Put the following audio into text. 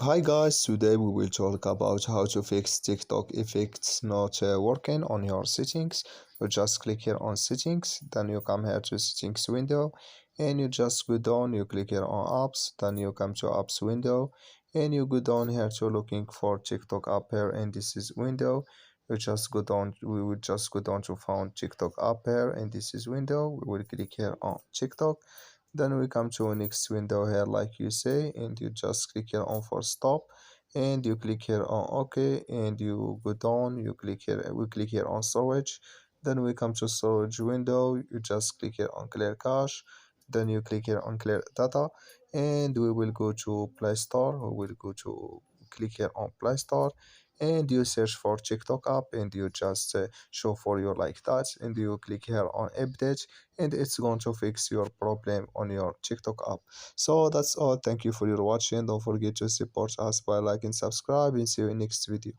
Hi guys, today we will talk about how to fix TikTok if it's not working on your settings. You just click here on settings, then you come here to settings window and you just go down, you click here on apps, then you come to apps window and you go down here to looking for TikTok app here and this is window. You just go down, we will just go down to found TikTok app here and this is window. We will click here on TikTok, then we come to next window here like you say and you just click here on for stop and you click here on OK and you go down, you click here, we click here on storage, then we come to storage window, you just click here on clear cache, then you click here on clear data and we will go to Play Store. We will go to click here on Play Store and you search for TikTok app and you just show for you like that and you click here on update and it's going to fix your problem on your TikTok app. So that's all. Thank you for your watching. Don't forget to support us by liking, subscribe, and see you in next video.